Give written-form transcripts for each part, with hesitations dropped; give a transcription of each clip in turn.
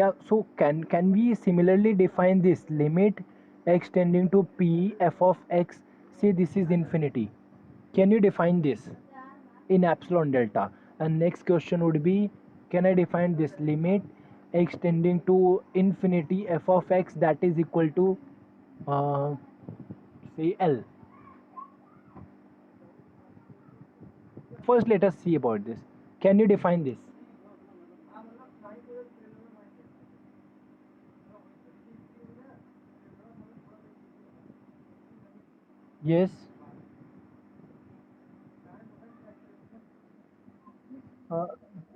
yeah, so can we similarly define this limit x tending to p f of x? See, this is infinity. Can you define this in epsilon delta? And next question would be, can I define this limit x tending to infinity f of x that is equal to uh, say L? First let us see about this. Can you define this? Yes. uh,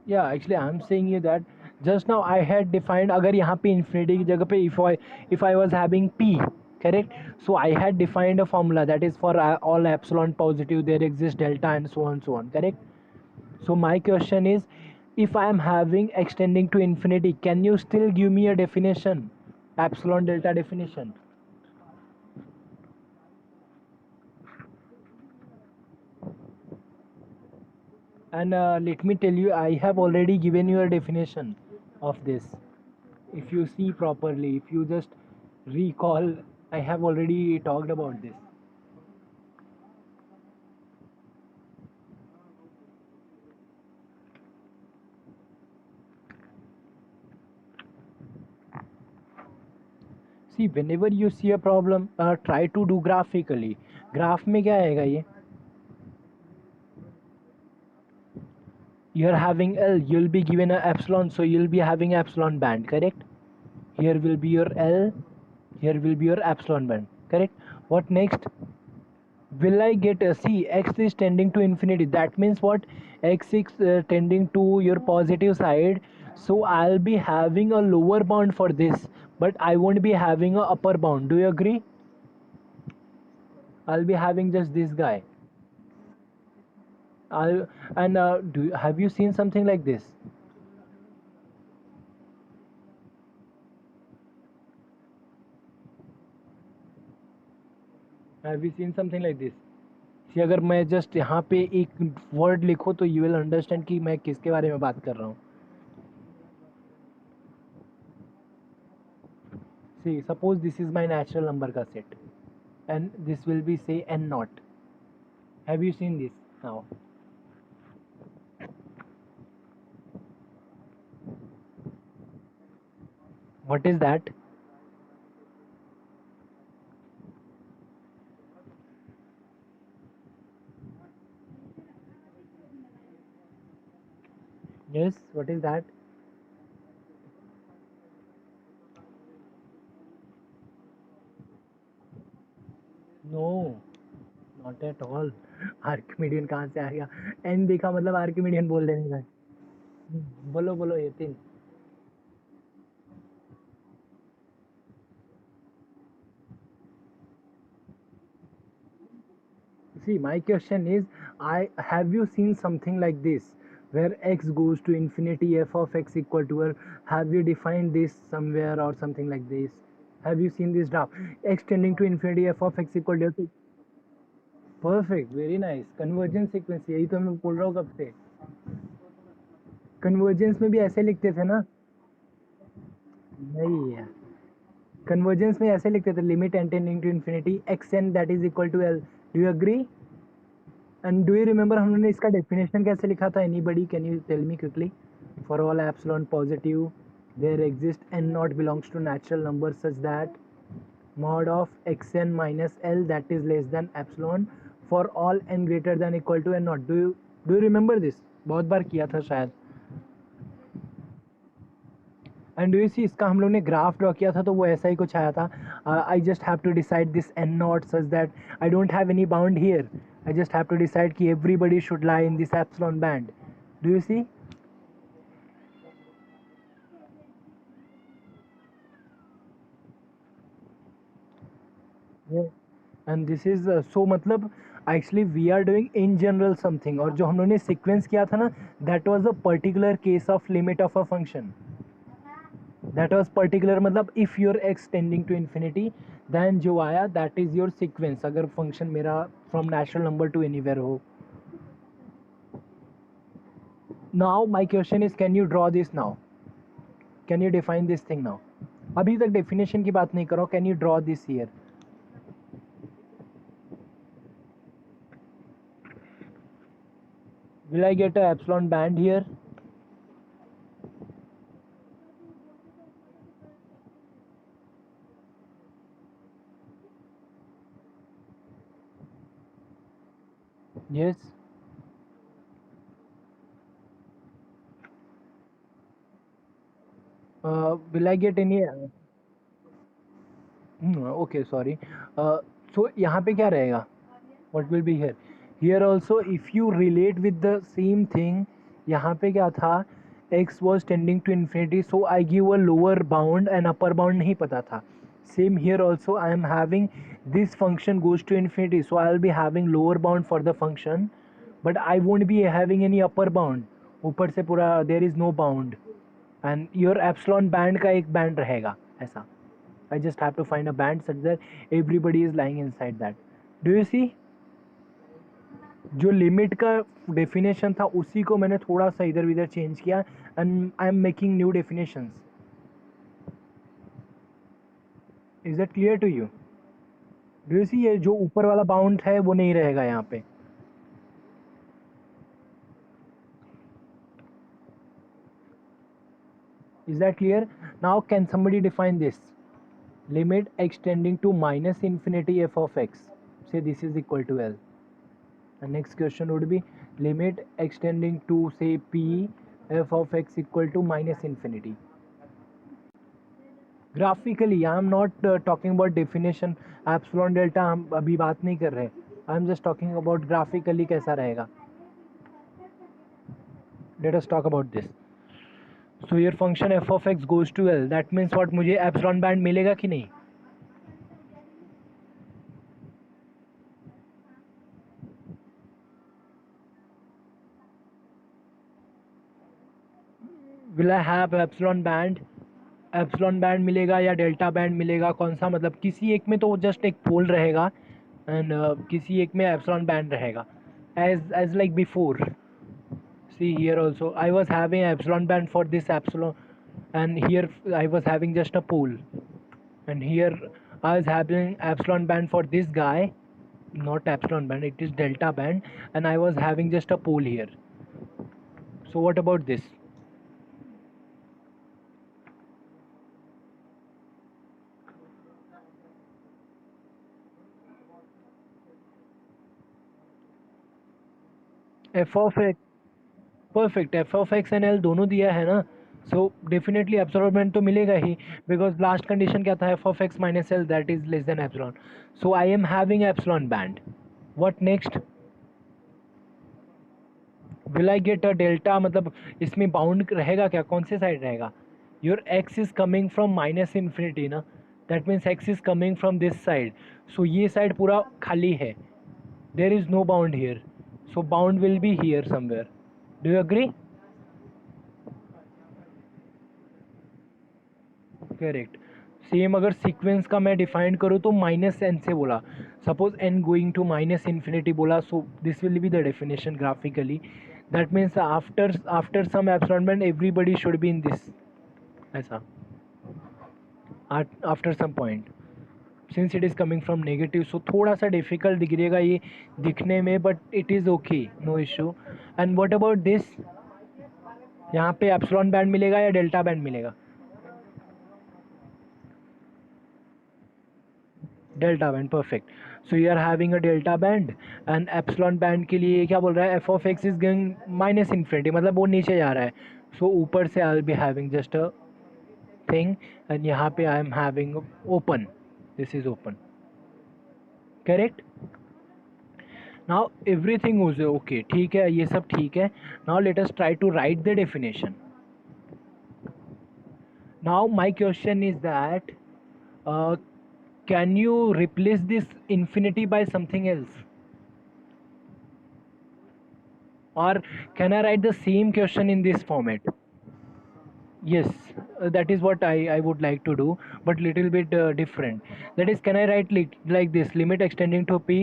yeah, actually I'm saying you that just now I had defined, अगर यहाँ पे infinity की जगह पे if I was having p, correct, so I had defined a formula that is for all epsilon positive there exists delta and so on, correct? So my question is, if I am having extending to infinity, can you still give me a definition, epsilon delta definition? And let me tell you, I have already given you a definition of this. If you see properly, if you just recall, I have already talked about this. See, whenever you see a problem, try to do graphically. Graph में क्या आएगा ये? You're having L, you'll be given a epsilon, so you'll be having epsilon band, correct? Here will be your L, here will be your epsilon band, correct? What next? Will I get see x is tending to infinity, that means what, x is tending to your positive side, so I'll be having a lower bound for this, but I won't be having a upper bound. Do you agree? I'll be having just this guy. I'll and have you seen something like this? Have you seen something like this? See, अगर मैं just यहाँ पे एक word लिखूँ तो you will understand कि मैं किसके बारे में बात कर रहा हूँ. See, suppose this is my natural number का set and this will be say n naught. Have you seen this now? What is that? Yes, what is that? No, not at all. Archimedean कहाँ से आ गया? N देखा मतलब Archimedean बोल देने का. बोलो बोलो Yatin. See, my question is, I have you seen something like this, where x goes to infinity, f of x equal to, or have you defined this somewhere or something like this? Have you seen this graph? X tending to infinity, f of x equal to. Perfect, very nice. Convergence sequence, यही तो मैं बोल रहा हूँ कब से. Convergence में भी ऐसे लिखते थे ना? नहीं है. कन्वर्जेंस में ऐसे लिखते थे, limit n tending to infinity x n that is equal to l. Do you agree? And do you remember हमने इसका डेफिनेशन कैसे लिखा था? Anybody can you tell me quickly? For all epsilon positive there exists n naught belongs to natural numbers such that mod of xn minus l that is less than epsilon for all n greater than equal to n naught. Do you remember this? बहुत बार किया था शायद. And do you सी, इसका हम लोग ने graph draw किया था तो वो ऐसा ही कुछ आया था. I just have to decide this N naught such that I don't have any bound here. I just have to decide कि everybody should lie in this epsilon band. Do you see? And this is so मतलब actually we are doing in general something, और जो हम लोगों ने sequence किया था ना, that was a particular case of limit of a function. That was particular मतलब if your x tending to infinity, then जो आया दैट इज योर सीक्वेंस, अगर फंक्शन मेरा from natural number to anywhere हो. Now my question is, can you draw this now? Can you define this thing now? अभी तक definition की बात नहीं करो, can you draw this here? Will I get a epsilon band here? Yes. Will I get any? Okay, sorry. So यहाँ पे क्या रहेगा? What will be here? Here also, if you relate with the same thing, यहाँ पे क्या था? X was tending to infinity, so I give a lower bound and upper bound नहीं पता था. Same here also, I am having this function goes to infinity, so I will be having lower bound for the function, but I won't be having any upper bound. ऊपर से पूरा there is no bound, and your epsilon band का एक band रहेगा ऐसा. I just have to find a band such that everybody is lying inside that. Do you see? जो limit का definition था उसी को मैंने थोड़ा सा इधर उधर चेंज किया and I am making new definitions. Is that clear to you? Do you see ये जो ऊपर वाला बाउंड है वो नहीं रहेगा यहाँ पे. Is that clear? Now can somebody define this? Limit extending to minus infinity f of x. Say this is equal to L. The next question would be limit extending to say p f of x equal to minus infinity. Graphically, I am not talking about definition. Epsilon delta हम अभी बात नहीं कर रहे. I am just talking about graphically कैसा रहेगा. Let us talk about this. So your function f of x goes to L. That means what? मुझे epsilon band मिलेगा कि नहीं? Will I have epsilon band? Epsilon band मिलेगा या delta band मिलेगा? कौन सा? मतलब किसी एक में तो जस्ट एक पोल रहेगा एंड किसी एक में एप्सिलॉन बैंड रहेगा. As like before. See here also I was having epsilon band for this epsilon, and here I was having just a pole, and here I was having epsilon band for this guy, not epsilon band, it is delta band, and I was having just a pole here. So what about this? f of x, perfect. f of x and l दोनों दिया है ना, so definitely epsilon band तो मिलेगा ही, because last condition क्या था? f of x minus l that is less than epsilon. So I am having epsilon band. What next? Will I get a delta? मतलब इसमें बाउंड रहेगा क्या? कौन से साइड रहेगा? Your x is coming from minus infinity ना, that means x is coming from this side. So ये side पूरा खाली है, there is no bound here, so bound will be here somewhere. Do you agree? Correct. Same अगर sequence का मैं define करूँ तो माइनस एन से बोला, suppose N going to minus infinity बोला, so this will be the definition graphically. That means after some epsilon band everybody should be in this, ऐसा after some point. Since it is coming from negative, so थोड़ा सा difficult दिखेगा ये दिखने में, but it is okay, no issue. And what about this? यहाँ पे epsilon band मिलेगा या डेल्टा बैंड मिलेगा? Delta band. Perfect. So you are having a delta band and epsilon band के लिए क्या बोल रहा है? F of x is going minus infinity, मतलब वो नीचे जा रहा है. सो ऊपर से I will be having just a thing, and यहाँ पे I am having open. This is open. Correct. Now everything is okay. ठीक है, ये सब ठीक है. Now let us try to right the definition. Now my question is that can you replace this infinity by something else, or can I write the same question in this format? Yes, that is what I would like to do, but little bit different. That is, can I write like this: limit extending to p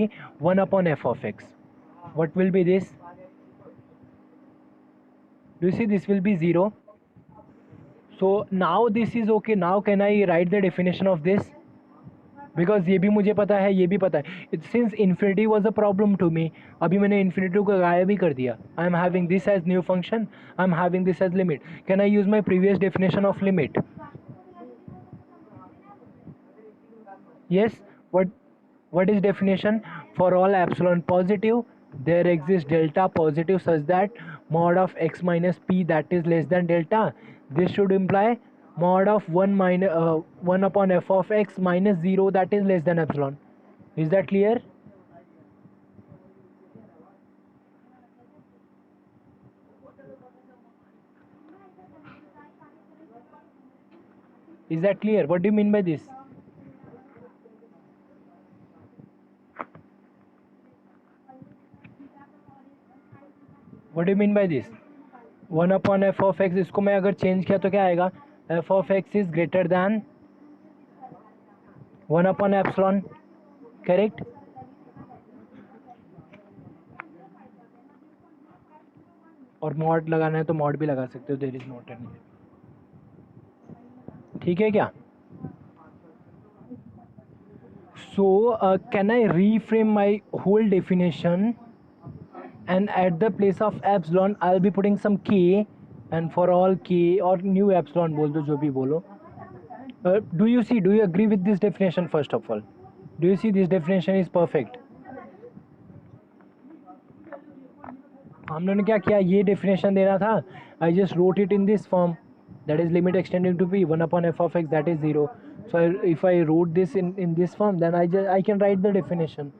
1 upon f of x. What will be this? Do you see this will be 0? So now this is okay. Now can I write the definition of this? Because ये भी मुझे पता है, ये भी पता है. Since infinity was a problem to me, अभी मैंने infinity को गायब ही कर दिया. I am having this as new function. I am having this as limit. Can I use my previous definition of limit? Yes. What is definition? For all epsilon positive, there exists delta positive such that mod of x minus p that is less than delta. This should imply mod of 1 upon f of x minus 0 that is less than epsilon. Is that clear? Is that clear? What do you mean by this? What do you mean by this? 1 upon f of x, इसको मैं अगर change किया तो क्या आएगा? f of x is greater than 1 upon epsilon, correct? और mod लगाना है तो मॉड भी लगा सकते हो, देयर इज नॉट एनी. ठीक है क्या? So can I reframe my whole definition, and at the place of epsilon I'll be putting some k, and for all k or new epsilon बोल दो, जो भी बोलो. Do you agree with this definition? First of all, do you see this definition is perfect? हम लोगों ने क्या किया, ये definition देना था. I just wrote it in this form, that is limit extending to p 1 upon f of x that is 0. So if I wrote this in this form, then I can write the definition.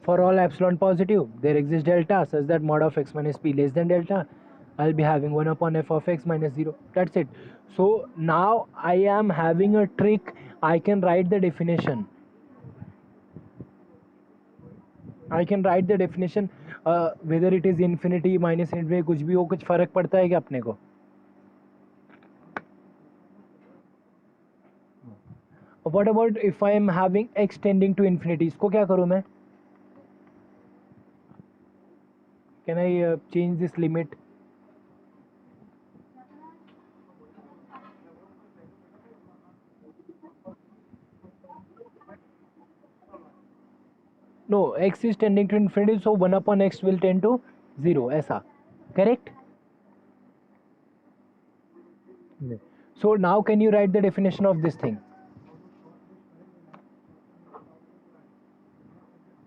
For all epsilon positive, there exists delta such that mod of x minus p less than delta. I'll be having 1 upon f of x minus 0. That's it. So now I am having a trick. I can write the definition. I can write the definition. Whether it is infinity minus infinity, कुछ भी हो, कुछ फर्क पड़ता है क्या अपने को? What about if I am having x tending to infinity? इसको क्या करूँ मैं? Can I change this limit? No, x is tending to infinity, so 1 upon x will tend to 0, ऐसा, correct? So now can you write the definition of this thing?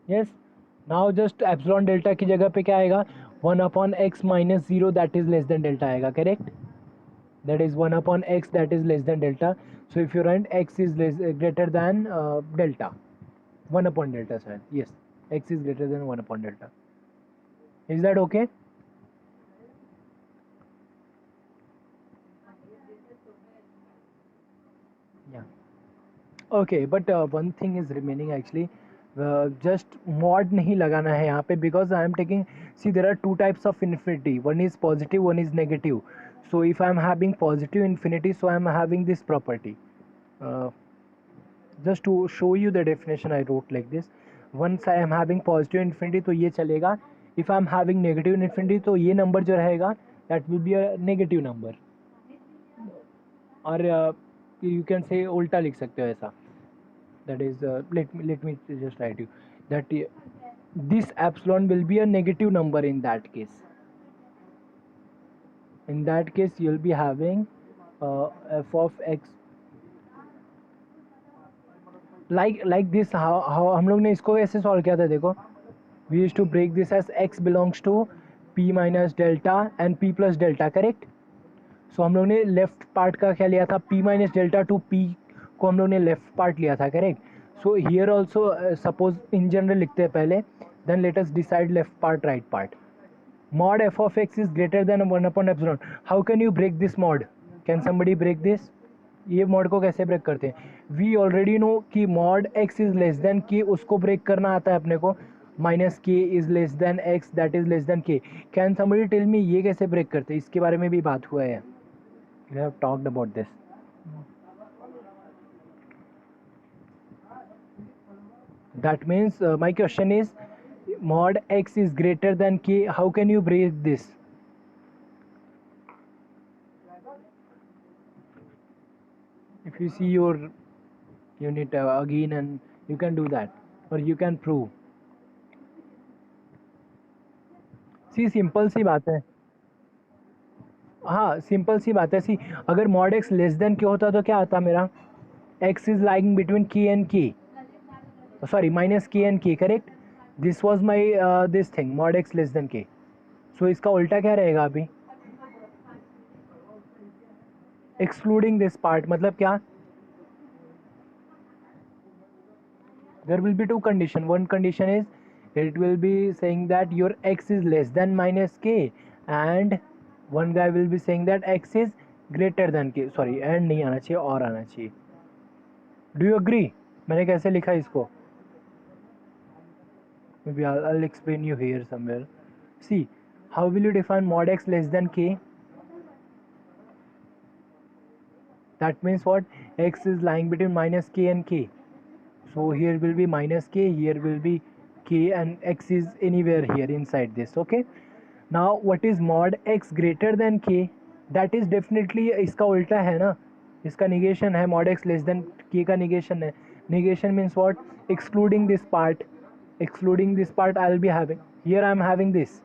Yes. Now just epsilon delta की जगह पे क्या आएगा? 1 upon x minus 0 that is less than delta आएगा, correct? That is 1 upon x that is less than delta. So if you write x is greater than delta, 1 upon delta, sir. Yes, x is greater than 1 upon delta. Is that okay? Yeah. Okay, but one thing is remaining actually. Just mod नहीं लगाना है यहाँ पे, because I am taking, see there are two types of infinity, one is positive, one is negative. So if I am having positive infinity, so I am having this property. Just to show you the definition I wrote like this. Once I am having positive infinity तो ये चलेगा. If I am having negative infinity तो ये number जो रहेगा that will be a negative number. और you can say उल्टा लिख सकते हो ऐसा. That is let me just write you that this epsilon will be a negative number in that case. In that case you'll be having f of x like this. how हम लोग ने इसको ऐसे सॉल्व किया था, देखो. We used to break this as x belongs to p minus delta and p plus delta, correct? So हम लोग ने लेफ्ट पार्ट का क्या लिया था, p minus delta to p को हम लोग ने लेफ्ट पार्ट लिया था, correct? So here also suppose in general लिखते हैं पहले, then let us decide left part right part. Mod f of x is greater than 1 upon epsilon. How can you break this mod? Can somebody break this? ये mod को कैसे break करते हैं? We already know कि mod x is less than k, उसको break करना आता है अपने को. Minus k is less than x that is less than k. Can somebody tell me ये कैसे ब्रेक करते हैं? इसके बारे में भी बात हुआ है. We have talked about this. That means my question is, mod x is greater than k. How can you break this? If you see your unit again, and you can do that, or you can prove. See simple सी बात है. हाँ simple सी बात है. सी अगर mod x less than के होता तो क्या आता मेरा? एक्स इज लाइंग बिटवीन की एंड की, सॉरी माइनस की एंड की, correct. This was my this thing mod x less than के. सो इसका उल्टा क्या रहेगा अभी? एक्सक्लूडिंग दिस पार्ट मतलब क्या? there will be two condition. One condition is it will be saying that your x is less than minus k, and one guy will be saying that x is greater than k. Sorry, and नहीं आना चाहिए, और आना चाहिए. Do you agree? मैंने कैसे लिखा इसको? Maybe I'll explain you here somewhere. See, how will you define mod x less than k? That means what? X is lying between minus k and k. So here will be minus k, here will be k, and x is anywhere here inside this. Okay. Now what is mod x greater than k? That is definitely इसका उल्टा है ना, इसका negation है. mod x less than k का negation है. Negation means what? Excluding this part. Excluding this part I'll be having. Here I'm having this.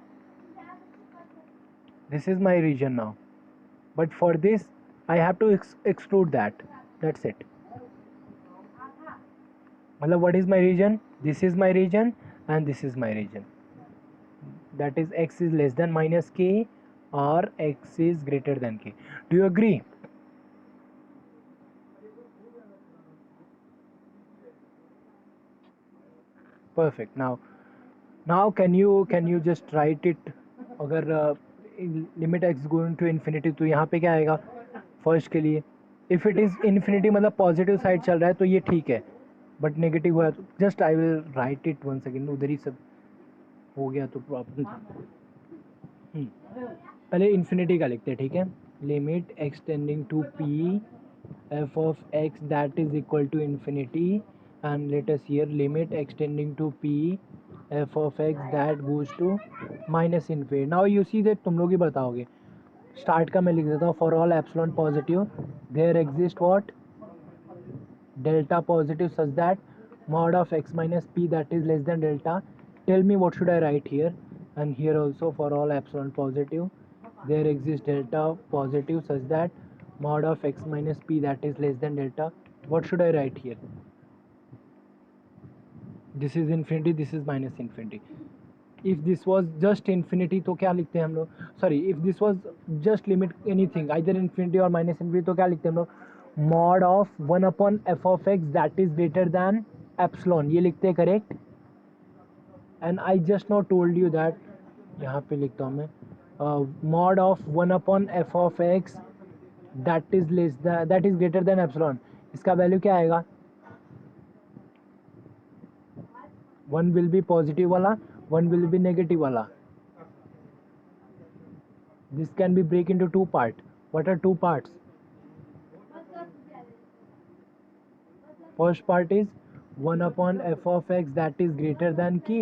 This is my region now. But for this I have to exclude that. That's it. मतलब what is my region? This is my region and this is my region. That is x is less than minus k or x is greater than k. Do you agree? Perfect. Now can you just write it? अगर limit x going to infinity, तो यहाँ पे क्या आएगा first के लिए? If it is infinity मतलब positive side चल रहा है तो ये ठीक है, बट नेगेटिव हुआ तो just I will write it one second. उधर ही सब हो गया तो प्रॉब्लम. पहले इन्फिनिटी का लिखते हैं, ठीक है. Limit x tending to p f of x that is equal to infinity, and let us here limit x tending to p f of x that goes to minus infinity. Now you see that तुम लोग ही बताओगे. Start का मैं लिख देता हूँ. For all epsilon positive there exist what? delta positive such that mod of x minus p that is less than delta. Tell me what should I write here? And here also for all epsilon positive there exists delta positive such that mod of x minus p that is less than delta. What should I write here? This is infinity, this is minus infinity. If this was just infinity तो क्या लिखते हैं हम लोग? Sorry, if this was just limit anything either infinity or minus infinity तो क्या लिखते हैं हम लोग? mod of 1 upon f of x that is greater than epsilon, ये लिखते हैं, correct. And I just not told you that, यहाँ पे लिखता हूँ मैं, mod of 1 upon f of x that is greater than epsilon. इसका वैल्यू क्या आएगा? 1 will be positive वाला, 1 will be negative वाला. This can be break into two parts. What are two parts? First part is 1 upon f of x that is greater than k.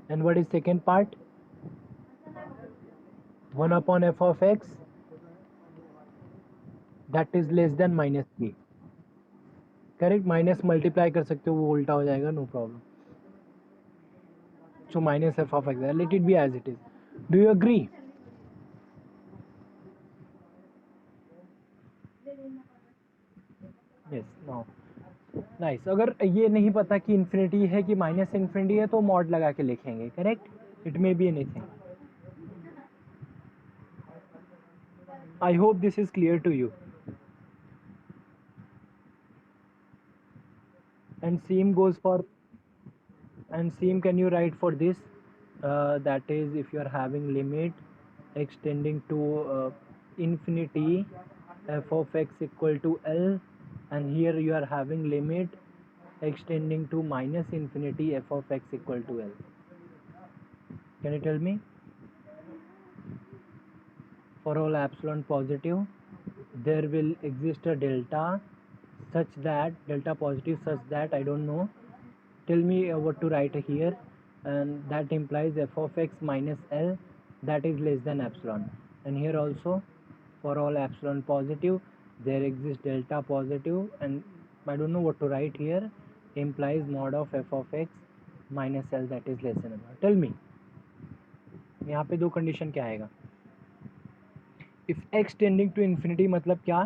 And what is second part? 1 upon f of x that is less than minus k. Correct. Minus multiply कर सकते हो, वो उल्टा हो जाएगा, no problem. So minus f of x, let it be as it is. Do you agree? Yes. No nice. अगर ये नहीं पता कि इन्फिनिटी है कि माइनस इन्फिनिटी है तो मॉड लगा के लिखेंगे, correct. It may be anything. I hope this is clear to you. And same goes for, and same can you write for this, that is if you are having limit x tending to infinity f of x equal to L, and here you are having limit x tending to minus infinity f of x equal to L. Can you tell me? For all epsilon positive there will exist a delta such that, delta positive such that, I don't know, tell me what to write here, and that implies f of x minus L that is less than epsilon. And here also for all epsilon positive there exists delta positive, and I don't know what to write here, implies mod of f of x minus l that is less than or. Tell me, यहाँ पे दो condition क्या आएगा? If x tending to infinity मतलब क्या?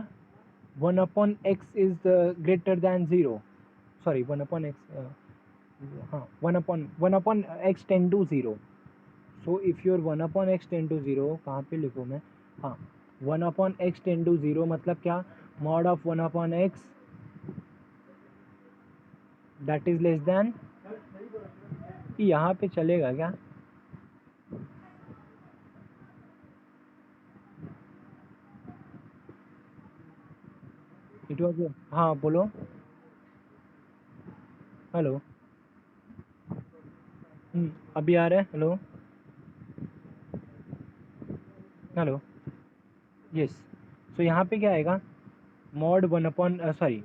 1 upon x is greater than 0. Sorry, 1 upon x, हाँ 1 upon x tend to 0. So if your 1 upon x tend to 0, कहाँ पे लिखूँ मैं? हाँ 1 upon x tend to 0 मतलब क्या? Mod of 1 upon x that is less than, यहाँ पे चलेगा क्या? इट वॉज, हाँ बोलो, हेलो, अभी आ रहा है, हेलो हेलो, यस. सो यहाँ पे क्या आएगा? Mod 1 upon, sorry,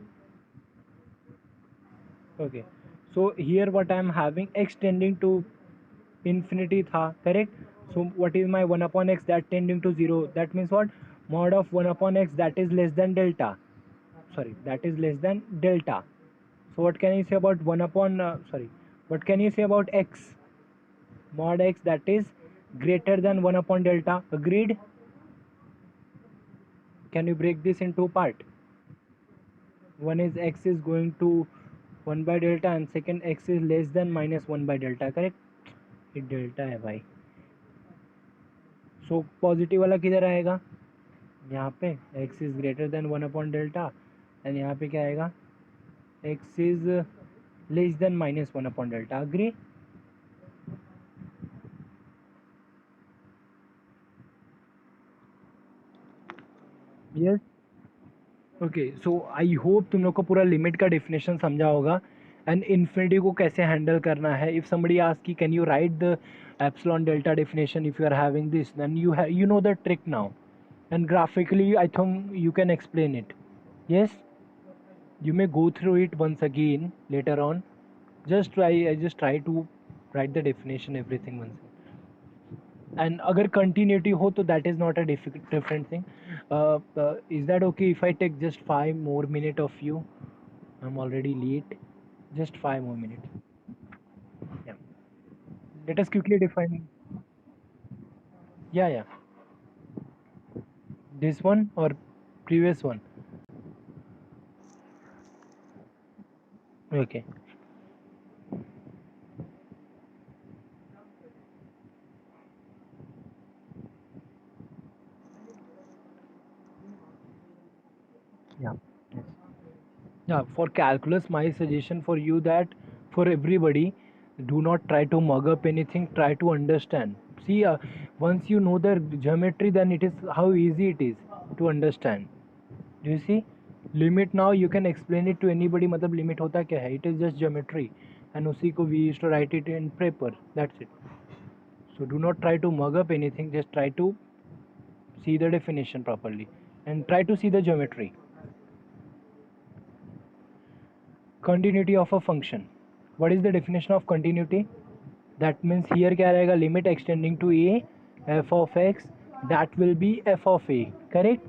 okay. So here what I am having, x tending to infinity था, correct? So what is my 1 upon x that tending to 0? That means what? Mod of 1 upon x that is less than delta. Sorry, that is less than delta. So what can you say about 1 upon, what can you say about x? Mod x that is greater than 1 upon delta. Agreed? Can you break this in two part? One is x is going to 1 by delta and second x is less than minus 1 by delta, correct? ये delta है भाई. So positive वाला किधर आएगा? यहाँ पे x is greater than 1 upon delta, and यहाँ पे क्या आएगा? x is less then minus 1 upon delta. Agree? Yes. Okay, so I hope तुम लोग को पूरा लिमिट का डेफिनेशन समझा होगा एंड इन्फिनिटी को कैसे हैंडल करना है. इफ समबडी आस्क की can you write the epsilon delta definition, if you are having this then you know the trick now, and graphically I think you can explain it. Yes, you may go through it once again later on. I just try to write the definition everything once. And अगर continuity हो तो that is not a different thing. Is that okay if I take just 5 more minutes of you? I'm already late. Just 5 more minutes. Yeah. Let us quickly define. Yeah, yeah. This one or previous one? Okay. Yeah. Yes. Yeah, for calculus, my suggestion for you that for everybody, do not try to mug up anything, try to understand. See, once you know the geometry, then it is how easy it is to understand. Do you see? Limit now you can explain it to anybody. मतलब limit होता क्या है? It is just geometry, and उसी को we used to write it in paper. That's it. So do not try to mug up anything. Just try to see the definition properly and try to see the geometry. Continuity of a function. What is the definition of continuity? That means here क्या रहेगा? Limit extending to a f of x, that will be f of a, correct?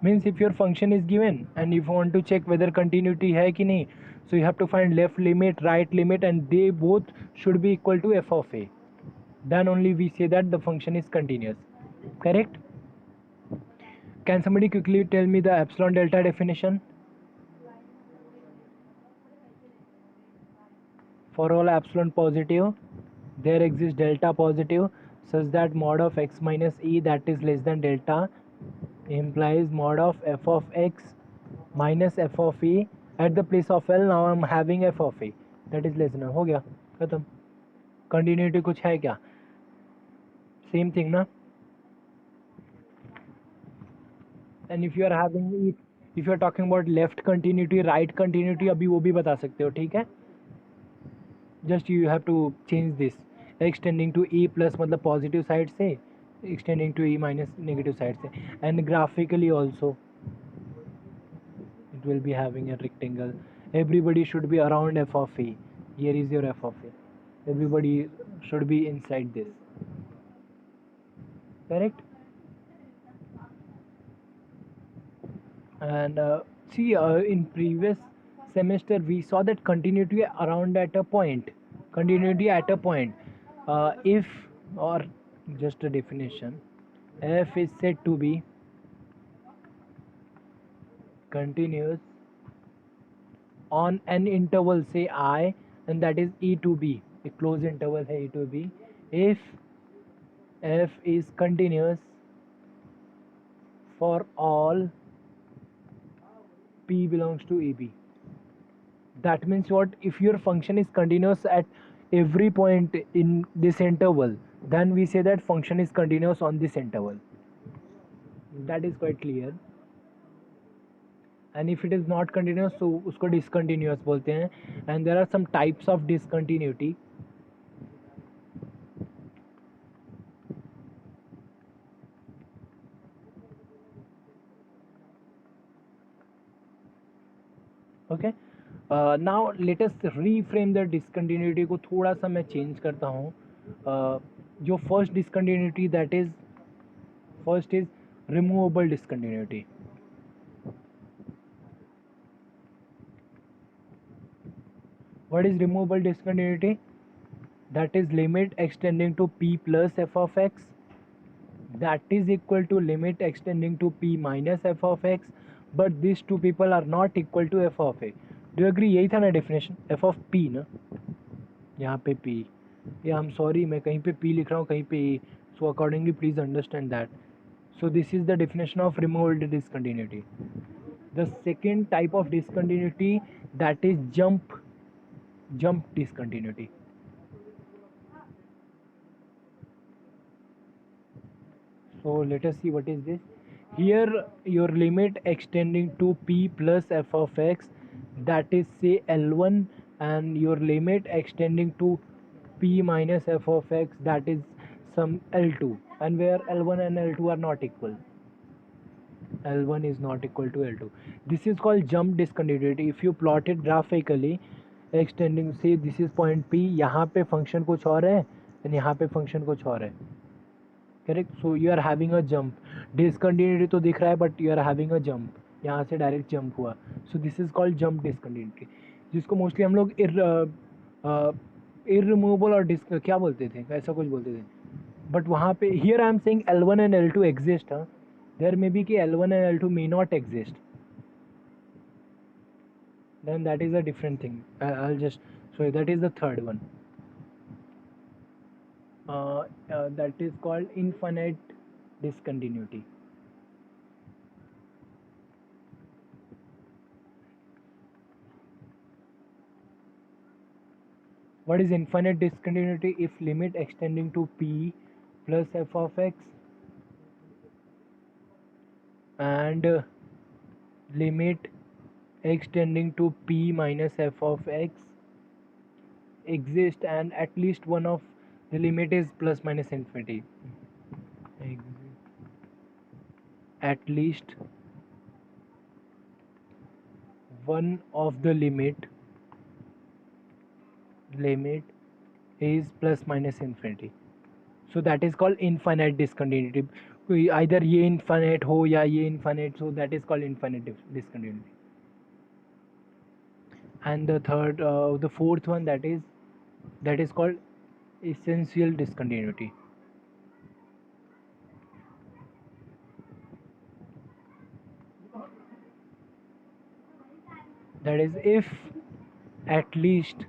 Means if your function is given and if you want to check whether continuity है कि नहीं, so you have to find left limit, right limit, and they both should be equal to f of a. Then only we say that the function is continuous, correct? Can somebody quickly tell me the epsilon delta definition? For all epsilon positive, there exists delta positive such that mod of x minus e that is less than delta implies mod of f of x minus f of e at the place of l. Now I'm having f of a that is less than, हो गया खत्म. Continuity कुछ है क्या? Same thing ना. And if you are having, if you are talking about left continuity, right continuity, अभी वो भी बता सकते हो, ठीक है? Just you have to change this. Extending to e plus मतलब पॉजिटिव साइड से, extending to e minus negative side से, and graphically also it will be having a rectangle. Everybody should be around f of a. Here is your f of a. Everybody should be inside this, correct? And see, in previous semester we saw that continuity around at a point, continuity at a point, if, or just a definition, f is said to be continuous on an interval say I, and that is e to b, a closed interval है e to b, if f is continuous for all p belongs to ab. That means what? If your function is continuous at every point in this interval, then we say that function is continuous on this interval. That is quite clear. And if it is not continuous, so उसको discontinuous बोलते हैं. And there are some types of discontinuity. Okay. Now let us reframe the discontinuity को थोड़ा सा मैं change करता हूँ. जो first discontinuity, that is first is removable discontinuity. What is removable discontinuity? That is limit extending to p plus f of x, that is equal to limit extending to p minus f of x, but these two people are not equal to f of a. Do you agree? यही था ना definition, f of p ना, यहाँ पे p, या I'm sorry मैं कहीं पे p लिख रहा हूँ कहीं पे a, so accordingly please understand that. So this is the definition of removable discontinuity. The second type of discontinuity, that is jump discontinuity. So let us see what is this. Here your limit extending to p plus f of x, that is say L1, and your limit extending to p minus f of x, that is some L2, and where L1 and L2 are not equal. L1 is not equal to L2. This is called jump discontinuity. If you plot it graphically, extending, say this is point P, यहाँ पे function कुछ और है and यहाँ पे function कुछ और है. Correct? So you are having a jump. Discontinuity तो दिख रहा है but you are having a jump. यहाँ से direct jump हुआ. So this is called jump discontinuity, जिसको mostly हम लोग irremovable और क्या बोलते थे, ऐसा कुछ बोलते थे. But वहाँ पे here I am saying L1 and L2 exist. There may be कि L1 and L2 may not exist. Then that is a different thing. I'll just show you. That is the third one. That is called infinite discontinuity. What is infinite discontinuity? If limit extending to p plus f of x and limit extending to p minus f of x exist, and at least one of the limit is plus minus infinity. At least one of the limit is plus minus infinity. So that is called infinite discontinuity. Either ये infinite हो या ये infinite, so that is called infinite discontinuity. And the fourth one, that is called essential discontinuity. That is if at least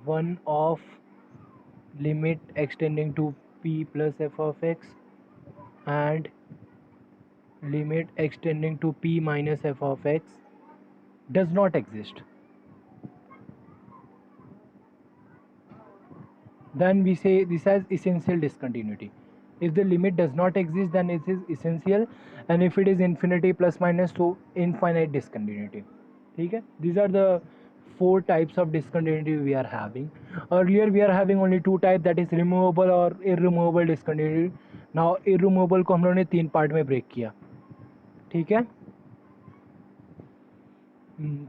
one of limit extending to p plus f of x and limit extending to p minus f of x does not exist, then we say this as essential discontinuity. If the limit does not exist, then it is essential, and if it is infinity plus minus, so infinite discontinuity. Okay? These are the 4 types of discontinuity we are having. Earlier we are having only 2 types, that is removable or irremovable discontinuity. Now irremovable को हम लोगों ने 3 part में break किया. ठीक है?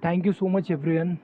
Thank you so much everyone.